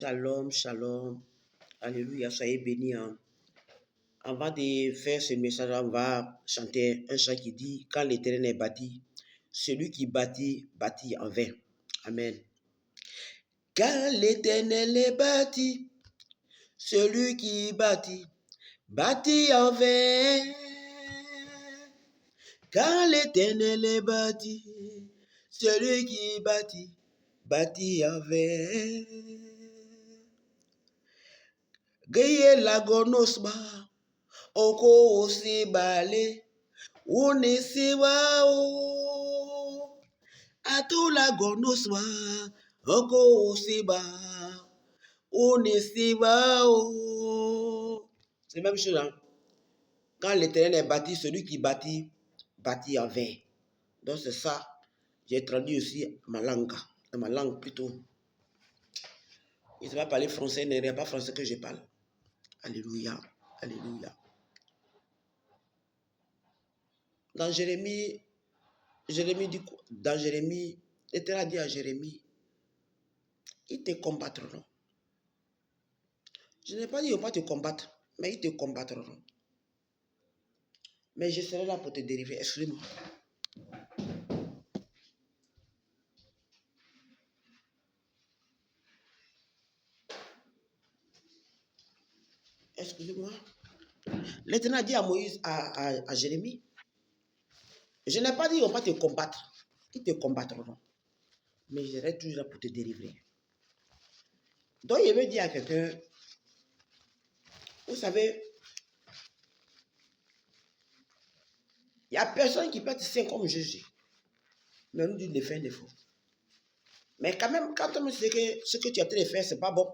Shalom, shalom. Alléluia, soyez bénis. Avant de faire ce message, on va chanter un chant qui dit, quand l'Éternel est bâti, celui qui bâtit, bâtit en vain. Amen. Quand l'Éternel est bâti, celui qui bâtit, bâtit en vain. Quand l'Éternel est bâti, celui qui bâtit, bâtit en vain. Geye lagonosba, oko osibale, unisiwa o. Atu lagonosba, oko osiba, unisiwa o. C'est la même chose, hein? Quand l'Éternel est bâti, celui qui bâtit, bâtit en vain. Donc c'est ça, j'ai traduit aussi ma langue, dans ma langue plutôt. Il ne sait pas parler français, il n'est pas français que je parle. Alléluia, alléluia. Dans Jérémie, l'Éternel a dit à Jérémie, ils te combattront. Je n'ai pas dit qu'ils ne vont pas te combattre, mais ils te combattront. Mais je serai là pour te délivrer. Excusez-moi. Excusez-moi. L'Éternel a dit à Moïse, à Jérémie, je n'ai pas dit qu'ils ne vont pas te combattre. Ils te combattront. Mais je serai toujours là pour te délivrer. Donc, il veut dire à quelqu'un, vous savez, il n'y a personne qui peut être saint comme Jésus. Mais on nous dit de faire un défaut. Mais quand même, quand on me dit que ce que tu as en train de faire, ce n'est pas bon,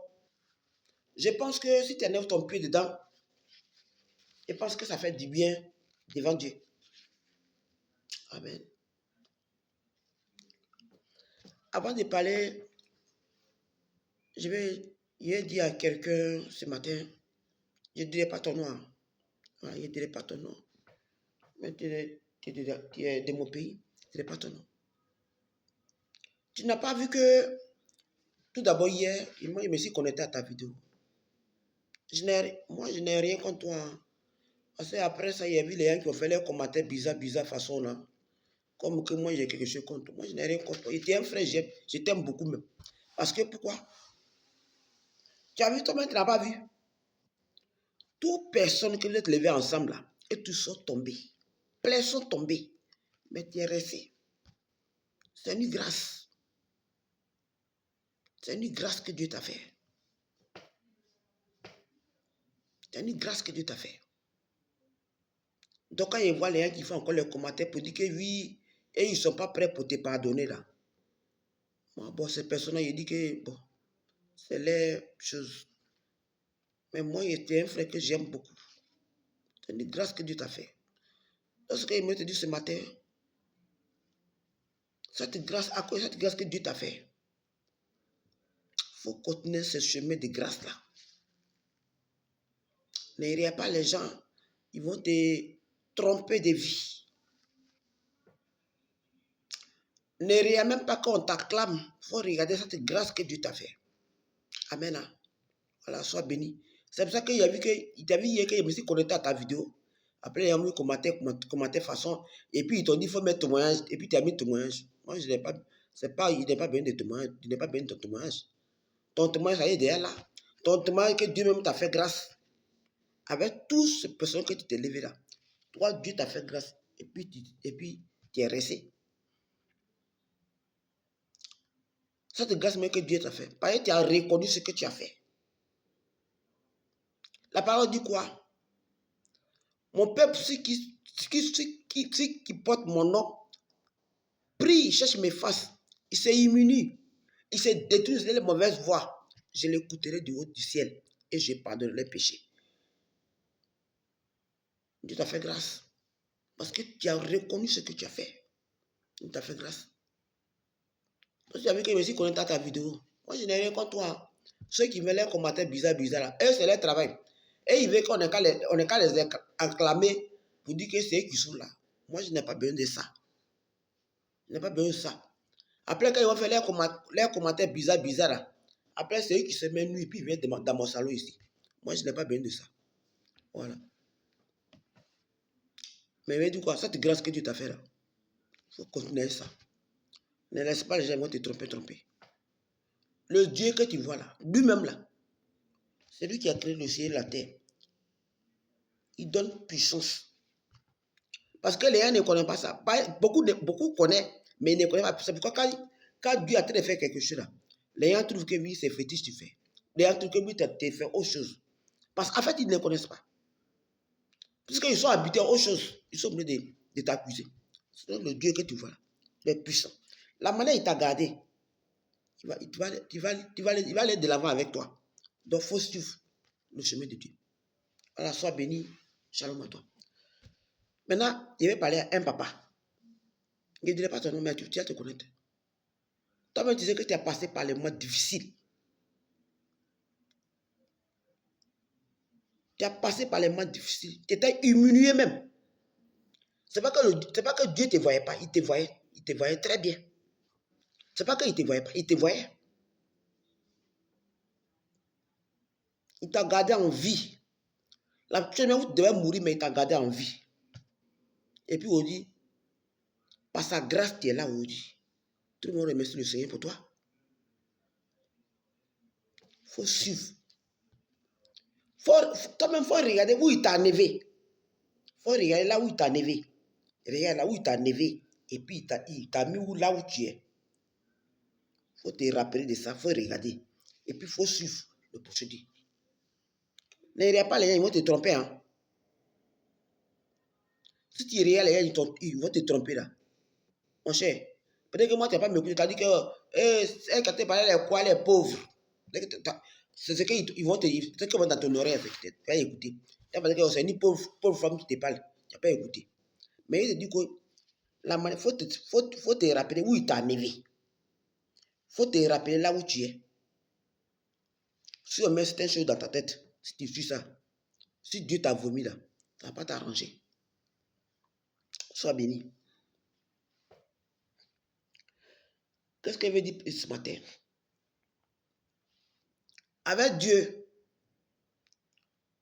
je pense que si tu enlèves ton pied dedans, je pense que ça fait du bien devant Dieu. Amen. Avant de parler, je vais dire à quelqu'un ce matin, je ne dirai pas ton nom. Je ne dirai pas ton nom. Mais tu es de mon pays, je ne dirai pas ton nom. Tu n'as pas vu que, tout d'abord hier, moi je me suis connecté à ta vidéo. Moi je n'ai rien contre toi. Parce qu'après ça, il y a vu les gens qui ont fait leurs commentaires bizarre façon là. Comme que moi j'ai quelque chose contre. Moi je n'ai rien contre toi. Il était un frère, je t'aime beaucoup même. Parce que pourquoi? Tu as vu toi-même, tu n'as pas vu. Toutes personnes qui veulent lever ensemble là, et tous sont tombés. Plein sont tombés. Mais tu es resté. C'est une grâce. C'est une grâce que Dieu t'a fait. C'est une grâce que Dieu t'a fait. Donc quand ils voient les gens qui font encore les commentaires pour dire que oui, et ils ne sont pas prêts pour te pardonner là. Bon, ces personnes-là, ils disent que bon, c'est les choses. Mais moi, il était un frère que j'aime beaucoup. C'est une grâce que Dieu t'a fait. Lorsqu'il me dit ce matin, cette grâce, à cause de cette grâce que Dieu t'a fait, il faut continuer ce chemin de grâce-là. Ne regarde pas les gens, ils vont te tromper de vie. Ne regarde même pas quand on t'acclame, il faut regarder cette grâce que Dieu t'a fait. Amen. Voilà, sois béni. C'est pour ça qu'il a vu que, il t'a vu hier que je me suis connecté à ta vidéo. Après, il a mis commenter façon. Et puis, ils t'ont dit, il faut mettre témoignage. Et puis, tu as mis témoignage. Moi, je n'ai pas, il n'est pas bien de témoignage. Il n'est pas bien de ton témoignage. Ton témoignage, ça y est derrière là. Ton témoignage que Dieu même t'a fait grâce. Avec toutes ces personnes que tu t'es levé là. Toi, Dieu t'a fait grâce. Et puis, tu es resté. Cette grâce même que Dieu t'a fait. Parce que tu as reconnu ce que tu as fait. La parole dit quoi? Mon peuple, ceux qui portent mon nom, prie, cherche mes faces. Il se immunise. Il se détruit les mauvaises voies. Je l'écouterai du haut du ciel et je pardonnerai les péchés. Dieu t'a fait grâce. Parce que tu as reconnu ce que tu as fait. Dieu t'a fait grâce. Parce que tu as vu que je me suis connecté à ta vidéo. Moi, je n'ai rien contre toi. Ceux qui veulent les commentaires bizarres là, eux, c'est leur travail. Et ils veulent qu'on n'ait qu'à les acclamer pour dire que c'est eux qui sont là. Moi, je n'ai pas besoin de ça. Je n'ai pas besoin de ça. Après, quand ils vont faire les commentaires bizarres là, Après, c'est eux qui se mettent nuit, puis ils viennent dans mon salon ici. Moi, je n'ai pas besoin de ça. Voilà. Mais du quoi, cette grâce que Dieu t'a fait là, il faut continuer ça. Ne laisse pas les gens vont te tromper. Le Dieu que tu vois là, lui-même là, c'est lui qui a créé le ciel et la terre. Il donne puissance. Parce que les gens ne connaissent pas ça. Beaucoup connaissent, mais ils ne connaissent pas. C'est pourquoi quand Dieu a train de faire quelque chose là, les gens trouvent que oui, c'est fétiche tu fais. Les gens trouvent que oui, tu fais autre chose. Parce qu'en fait, ils ne connaissent pas. Puisqu'ils sont habités à autre chose, ils sont obligés de t'accuser. C'est le Dieu que tu vois là, il est puissant. La manière il t'a gardé, il va aller de l'avant avec toi. Donc, il faut suivre le chemin de Dieu. Alors, sois béni. Shalom à toi. Maintenant, je vais parler à un papa. Je ne dirai pas ton nom, mais tu vas te connaître. Toi-même, tu sais que tu as passé par les mois difficiles. Tu as passé par les mois difficiles. Tu étais humilié même. Ce n'est pas que Dieu ne te voyait pas. Il te voyait très bien. Ce n'est pas qu'il ne te voyait pas. Il te voyait. Il t'a gardé en vie. La première fois où tu devais mourir, mais il t'a gardé en vie. Et puis, on dit, par sa grâce, tu es là aujourd'hui. Tout le monde remercie le Seigneur pour toi. Il faut suivre. Toi-même, il faut regarder où il t'a enlevé. Il faut regarder là où il t'a enlevé. Regarde là où il t'a enlevé. Et puis, il t'a mis là où tu es. Il faut te rappeler de ça. Il faut regarder. Et puis, il faut suivre le procédé. Ne regarde pas les gens, ils vont te tromper. Hein. Si tu regardes les gens, ils vont te tromper là. Mon cher, peut-être que moi, tu n'as pas m'écouté. Tu as dit que elle, quand tu parlais les quoi, les pauvres. C'est ce qu'ils vont te dire. C'est que dans ton oreille, tu vas écouter. Tu vas dire que c'est une pauvre femme qui te parle. Tu n'as pas écouté. Mais il te dit que il faut te rappeler où il t'a enlevé. Il faut te rappeler là où tu es. Si on met certaines choses dans ta tête, si tu suis ça, si Dieu t'a vomi là, ça ne va pas t'arranger. Sois béni. Qu'est-ce qu'elle veut dire ce matin? Avec Dieu,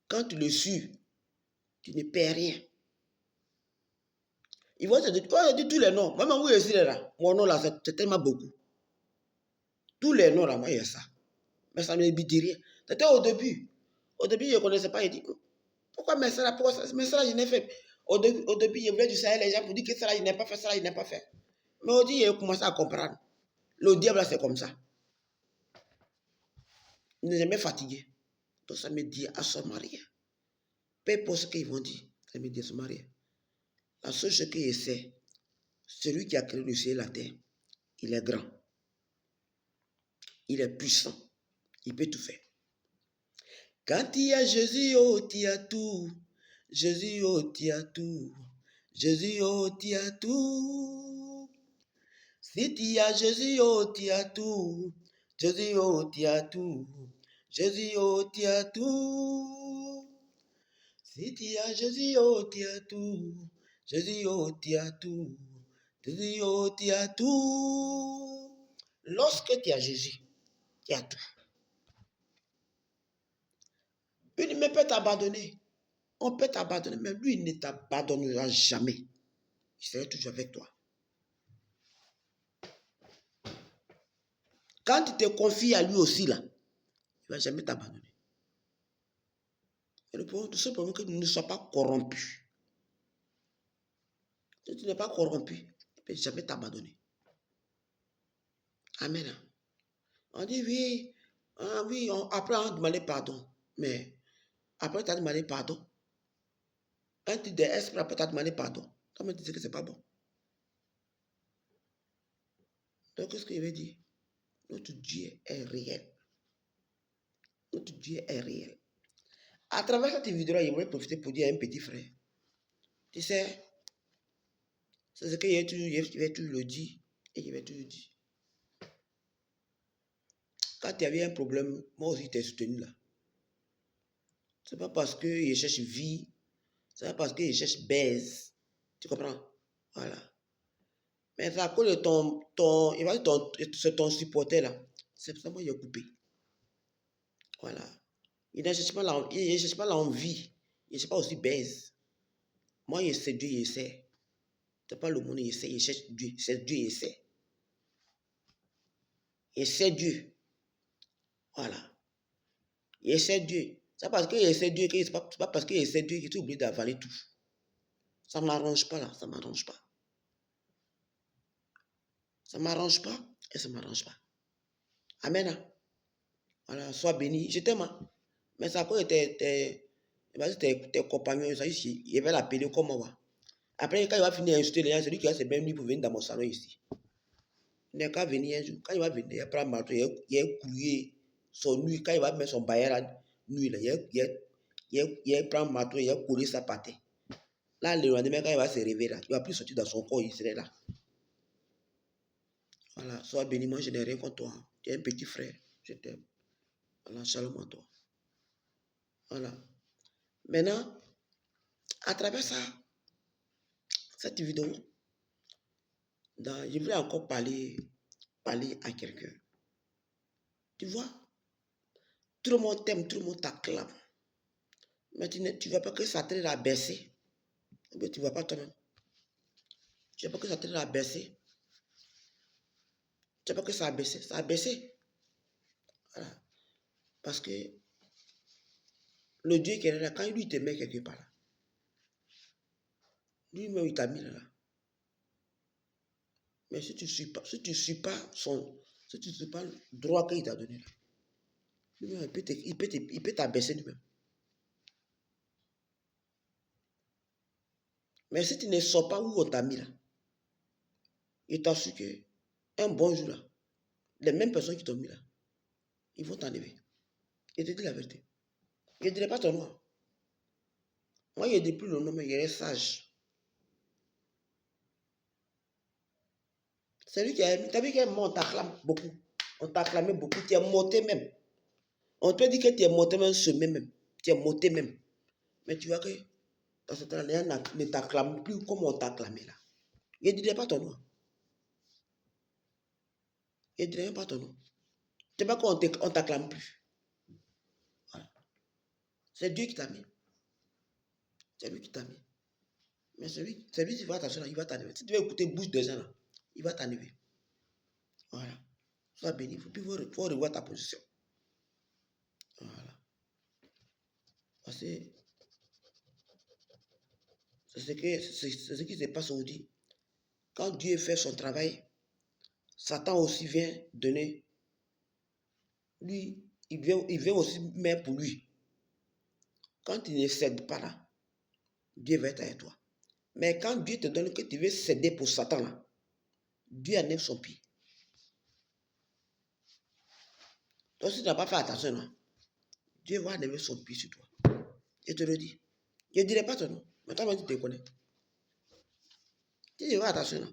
quand tu le suis, tu ne perds rien. Ils vont te dire tous les noms. Même où je suis là, mon nom là, c'est tellement beaucoup. Tous les noms là, moi, il y a ça. Mais ça ne me dit rien. C'était au début. Au début, je ne connaissais pas. Il dit, pourquoi mais ça là, je n'ai fait. Au début, je voulais du Sahel, les gens pour dire que ça là, je n'ai pas fait, ça là, je n'ai pas fait. Mais au début, j'ai commencé à comprendre. Le diable là, c'est comme ça. Il n'est jamais fatigué. Donc ça me dit à se marier. Peu importe ce qu'ils vont dire, ça me dit à se marier. La seule chose que je sais, celui qui a créé le ciel et la terre, il est grand. Il est puissant. Il peut tout faire. Quand il y a Jésus, oh, tu y as tout. Jésus, oh, tu y as tout. Jésus, oh, tu y as tout. Si tu y as Jésus, oh, tu y as tout. Jésus, oh, tu y as tout. Jésus, oh, tu y as tout. Si tu y as Jésus, oh, tu y as tout. Jésus, oh, tu as tout. Jésus, oh, tu as tout. Lorsque tu as Jésus, tu as tout. Une ne peut t'abandonner. On peut t'abandonner, mais lui, il ne t'abandonnera jamais. Il sera toujours avec toi. Quand tu te confies à lui aussi, là, il ne va jamais t'abandonner. Et le problème, tout simplement que tu ne sois pas corrompu. Si tu n'es pas corrompu, il ne peut jamais t'abandonner. Amen. On dit oui, après on a demandé pardon. Mais après tu as demandé pardon. Un titre d'esprit après tu as demandé pardon. Toi, tu dis que ce n'est pas bon. Donc, qu'est-ce qu'il veut dire? Notre Dieu est réel. Notre Dieu est réel. À travers cette vidéo, je voulais profiter pour dire à un petit frère. Tu sais, c'est ce que je vais toujours le dire. Et je vais toujours dire. Quand tu avais un problème, moi aussi, je t'ai soutenu là. Ce n'est pas parce que je cherche vie. Ce n'est pas parce que je cherche baise. Tu comprends? Voilà. Mais à cause de c'est ton supporter là. C'est pour ça que moi, j'ai coupé. Voilà. Il ne cherche pas l'envie. Il ne cherche pas aussi baise. Moi, il essaie Dieu, il essaie. C'est pas le monde, il essaie, il cherche Dieu. C'est Dieu, il essaie. Il essaie Dieu. Voilà. Il essaie Dieu. C'est parce qu'il essaie Dieu, c'est pas parce qu'il essaie Dieu qu'il est obligé d'avaler tout. Ça ne m'arrange pas là, ça ne m'arrange pas. Ça ne m'arrange pas et ça ne m'arrange pas. Amen. Voilà, sois béni. Je t'aime. Mais ça quoi tes compagnons, il va l'appeler comme moi. Après, quand il va finir d'insulter les gens, c'est lui qui a ses mêmes livres pour venir dans mon salon ici. Il n'est qu'à venir un jour. Quand il va venir, il va prendre marteau, il a couillé son nuit. Quand il va mettre son bailleur à nuit, là, il a prendre marteau, il a collé sa pâte. Là, le lendemain, quand il va se réveiller, là, il ne va plus sortir dans son corps, il serait là. Voilà, sois béni, moi je n'ai rien contre toi. Tu es un petit frère, je t'aime. Voilà, shalom à toi. Voilà. Maintenant, à travers ça, cette vidéo, je voulais encore parler à quelqu'un. Tu vois, tout le monde t'aime, tout le monde t'acclame. Mais tu ne vois pas que ça t'aide à baisser. Mais tu ne vois pas toi-même. Tu ne vois pas que ça t'aide à baisser. Tu ne vois pas que ça a baissé. Ça a baissé. Voilà. Parce que le Dieu qui est là, quand lui il te met quelque part là, lui-même il t'a mis là. Mais si tu ne suis pas, si tu suis pas le droit qu'il t'a donné là, lui-même il peut t'abaisser lui-même. Mais si tu ne sors pas où on t'a mis là, il t'assure que un bon jour là, les mêmes personnes qui t'ont mis là, ils vont t'enlever. Je te dis la vérité. Je ne dirai pas ton nom. Moi, je ne dis plus le nom, mais il reste sage. C'est lui qui a mis. Tu as vu qu'on t'acclame beaucoup. On t'acclamait beaucoup. Tu es monté même. On te dit que tu es monté même semé même. Tu es monté même. Mais tu vois que dans ce temps-là, les gens ne t'acclament plus comme on t'acclamait là. Je ne dirai pas ton nom. Je ne dirai pas ton nom. Tu sais pas qu'on ne t'acclame plus. Voilà. C'est Dieu qui t'a mis. C'est lui qui t'a mis. Mais celui qui va attention là, il va t'enlever. Si tu veux écouter bouche des gens là, il va t'enlever. Voilà. Sois béni. Il faut revoir ta position. Voilà. Parce que c'est ce qui se passe aujourd'hui. Quand Dieu fait son travail, Satan aussi vient donner. Lui, il vient aussi mettre pour lui. Quand il ne cède pas là, Dieu va être avec toi. Mais quand Dieu te donne que tu veux céder pour Satan là, Dieu enlève son pied. Donc si tu n'as pas fait attention là, Dieu va enlever son pied sur toi. Je te le dis. Je ne dirai pas ton nom, mais toi-même tu te connais. Si tu fais attention là,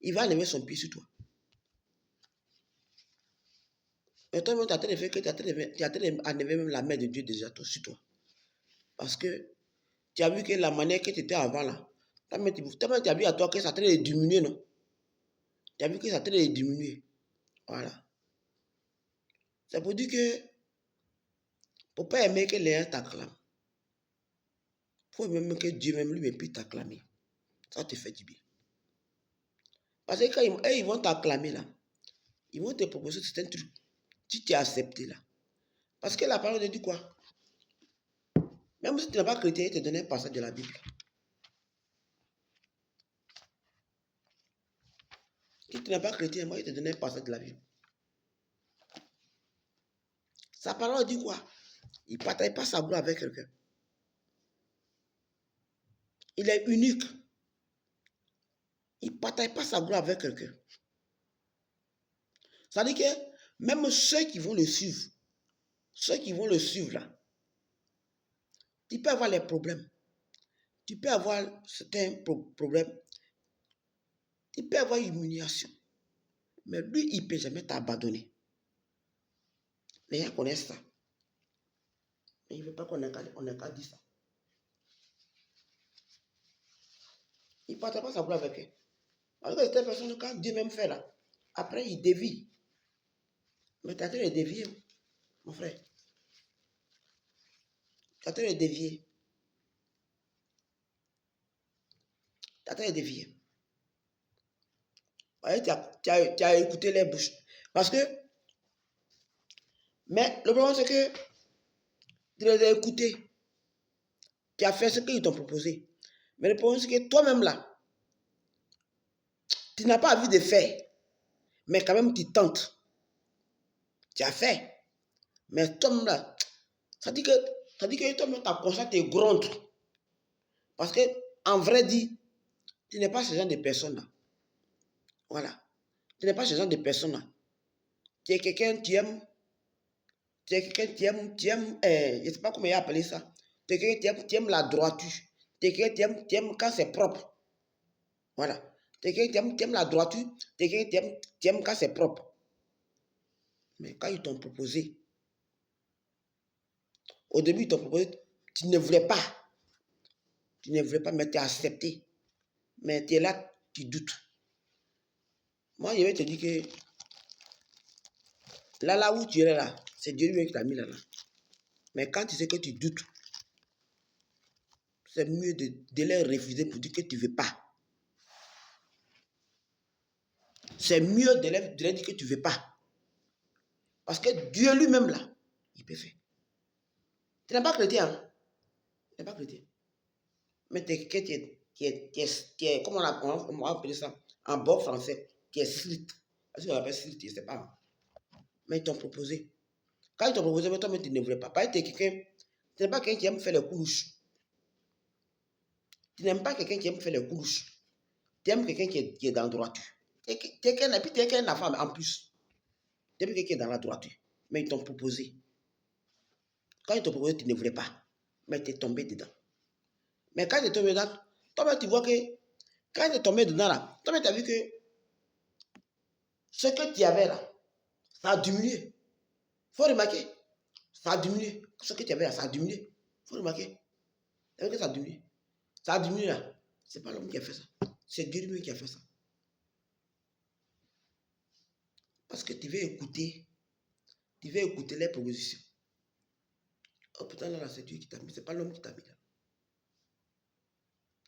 il va enlever son pied sur toi. Et toi-même tu as fait que tu as enlevé même la main de Dieu déjà sur toi. Parce que tu as vu que la manière que tu étais avant là, toi-même tu as vu à toi que ça t'allait diminuer, non? Tu as vu que ça t'allait diminuer. Voilà. C'est pour dire que, pour ne pas aimer que les gens t'acclament, il faut même que Dieu même lui puisse t'acclamer. Ça te fait du bien. Parce que quand ils vont t'acclamer là, ils vont te proposer certains trucs. Si tu as accepté là. Parce que la parole de Dieu quoi? Même si tu n'es pas chrétien, il te donne un passage de la Bible. Si tu n'es pas chrétien, moi, il te donne un passage de la Bible. Sa parole dit quoi? Il ne partage pas sa gloire avec quelqu'un. Il est unique. Il ne partage pas sa gloire avec quelqu'un. Ça veut dire que même ceux qui vont le suivre là, tu peux avoir les problèmes. Tu peux avoir certains problèmes. Tu peux avoir humiliation. Mais lui, il ne peut jamais t'abandonner. Les gens connaissent ça. Mais il ne veut pas qu'on ait qu'à dire ça. Il ne partage pas sa gloire avec eux. Parce que cette personne, quand Dieu même fait là, après il dévie. Mais tu as train de dévier, mon frère. Tu es en train de dévier. Tu es en train de dévier. Tu as écouté les bouches. Parce que, mais le problème c'est que tu les as écoutés. Tu as fait ce qu'ils t'ont proposé. Mais le problème c'est que toi-même là, tu n'as pas envie de faire. Mais quand même tu tentes. Tu as fait. Mais toi-même là, ça dit que toi-même ta conscience te gronde. Parce que, en vrai dit, tu n'es pas ce genre de personne là. Voilà. Tu n'es pas ce genre de personne là. Tu es quelqu'un, tu aimes. Tu es quelqu'un, tu aimes, je ne sais pas comment il a appelé ça. Tu es quelqu'un, tu aimes la droiture. Tu es quelqu'un, tu aimes quand c'est propre. Voilà. Tu es quelqu'un, tu aimes la droiture. Tu es quelqu'un, tu aimes quand c'est propre. Mais quand ils t'ont proposé, au début, ils t'ont proposé, tu ne voulais pas. Tu ne voulais pas, mais tu as accepté. Mais tu es là, tu doutes. Moi, je vais te dire que là où tu es là, c'est Dieu lui-même qui t'a mis là. Mais quand tu sais que tu doutes, c'est mieux de les refuser pour dire que tu ne veux pas. C'est mieux de leur dire que tu ne veux pas. Parce que Dieu lui-même là, il peut faire. Tu n'es pas chrétien. Hein? Tu n'es pas chrétien. Mais tu es quelqu'un, comment on va appeler ça en bon français, qui est strict. Est-ce qu'on appelle strict? Je ne sais pas. Mais ils t'ont proposé. Quand ils t'ont proposé, mais toi, tu ne voulais pas. Parce que tu es quelqu'un, tu n'es pas quelqu'un qui aime faire les coulouches. Tu n'aimes pas quelqu'un qui aime faire les coulouches. Tu aimes quelqu'un qui est dans la droiture. Tu es qu'un enfant en plus. Tu aimes quelqu'un qui est dans la droiture. Mais ils t'ont proposé. Quand ils t'ont proposé, tu ne voulais pas. Mais tu es tombé dedans. Mais quand tu es tombé dedans, toi-même, tu vois que quand tu es tombé dedans, là, toi-même, tu as vu que ce que tu avais là, ça a diminué. Il faut remarquer. Ça a diminué. Ce que tu avais là, ça a diminué. Il faut remarquer. Tu as vu que ça a diminué. Ça a diminué là. Ce n'est pas l'homme qui a fait ça. C'est Dieu lui qui a fait ça. Parce que tu veux écouter les propositions. Oh putain, là, c'est Dieu qui t'a mis. Ce n'est pas l'homme qui t'a mis là.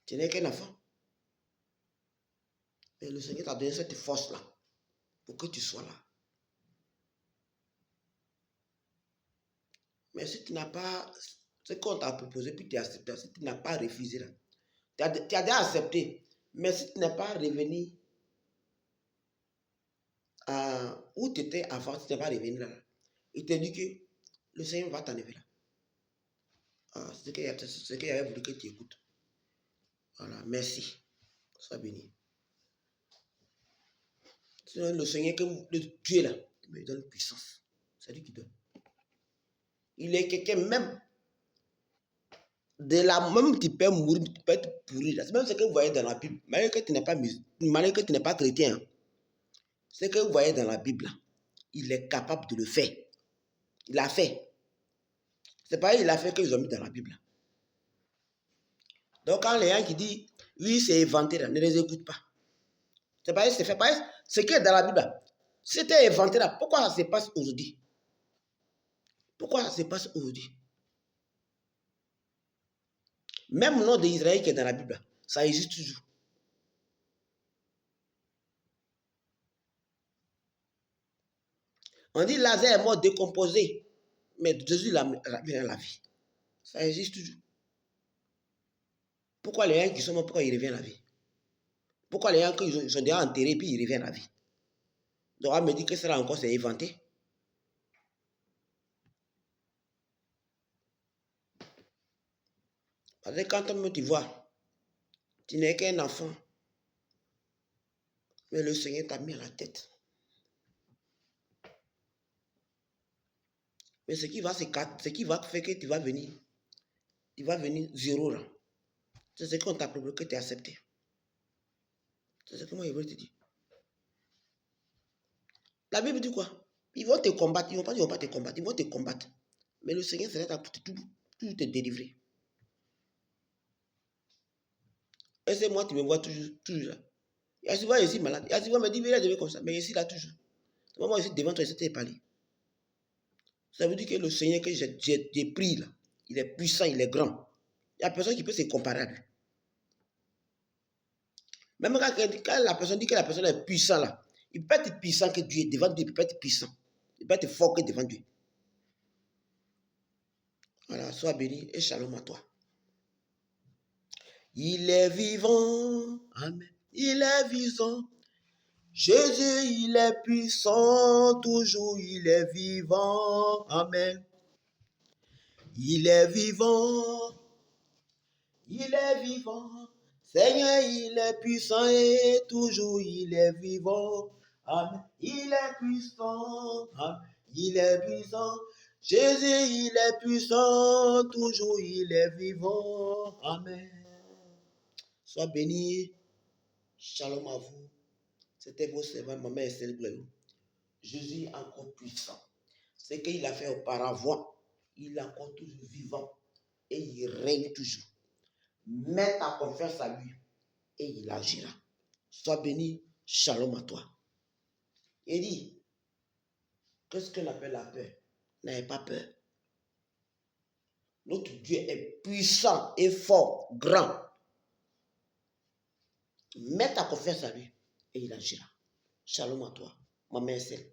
Tu n'es qu'un enfant. Mais le Seigneur t'a donné cette force-là pour que tu sois là. Mais si tu n'as pas ce qu'on t'a proposé, puis tu as accepté, si tu n'as pas refusé là, tu as déjà accepté, mais si tu n'es pas revenu où tu étais avant, si tu n'es pas revenu là, il te dit que le Seigneur va t'enlever là. Ah, c'est ce qu'il avait voulu que tu écoutes. Voilà, merci. Sois béni. Sinon, le Seigneur, le Dieu là, il me donne puissance. C'est lui qui donne. Il est quelqu'un même. De la même tu peux mourir, tu peux être pourri. C'est même ce que vous voyez dans la Bible. Malgré que tu n'es pas chrétien, ce que vous voyez dans la Bible, il est capable de le faire. Il a fait. C'est pas il a fait qu'ils ont mis dans la Bible. Donc quand les gens qui disent, oui, c'est inventé, là, ne les écoute pas. C'est pas c'est fait. Ce qui est dans la Bible, c'était inventé là. Pourquoi ça se passe aujourd'hui? Pourquoi ça se passe aujourd'hui? Même le nom d'Israël qui est dans la Bible, ça existe toujours. On dit Lazare est mort décomposé, mais Jésus l'a mis dans la vie. Ça existe toujours. Pourquoi les gens qui sont morts, pourquoi ils reviennent à la vie? Pourquoi les gens qui sont déjà enterrés, puis ils reviennent à la vie? Donc on me dit que cela encore c'est inventé. Parce que quand tu vois, tu n'es qu'un enfant, mais le Seigneur t'a mis à la tête. Mais ce qui va faire que tu vas venir zéro là. C'est ce qu'on t'a proposé que tu as accepté. C'est ce que moi je veux te dire. La Bible dit quoi? Ils vont te combattre, ils vont pas te combattre, ils vont te combattre. Mais le Seigneur sera là pour tout te délivrer. Et c'est moi, tu me vois toujours là. Il y a souvent, je suis malade. Il y a souvent, me dit, je vais comme ça. Mais je suis là toujours. Moi, je suis devant toi, je t'ai parlé. Ça veut dire que le Seigneur que j'ai pris là, Il est puissant, il est grand. Il n'y a personne qui peut se comparer à lui. Même quand la personne dit que la personne est puissante, là, il peut être puissant que Dieu. Devant Dieu, il peut être puissant. Il peut être fort que devant Dieu. Voilà, sois béni et shalom à toi. Il est vivant. Amen. Il est vivant. Jésus, il est puissant. Toujours, il est vivant. Amen. Il est vivant. Il est vivant. Seigneur, il est puissant et toujours il est vivant. Amen. Il est puissant. Amen. Il est puissant. Jésus, il est puissant. Toujours il est vivant. Amen. Sois béni. Shalom à vous. C'était vos servants, maman et célèbre. Jésus est encore puissant. Ce qu'il a fait auparavant, il est encore toujours vivant. Et il règne toujours. Mets ta confiance à lui et il agira. Sois béni, shalom à toi. Il dit, qu'est-ce qu'on appelle la peur? N'ayez pas peur. Notre Dieu est puissant et fort, grand. Mets ta confiance à lui et il agira. Shalom à toi. Ma main est celle.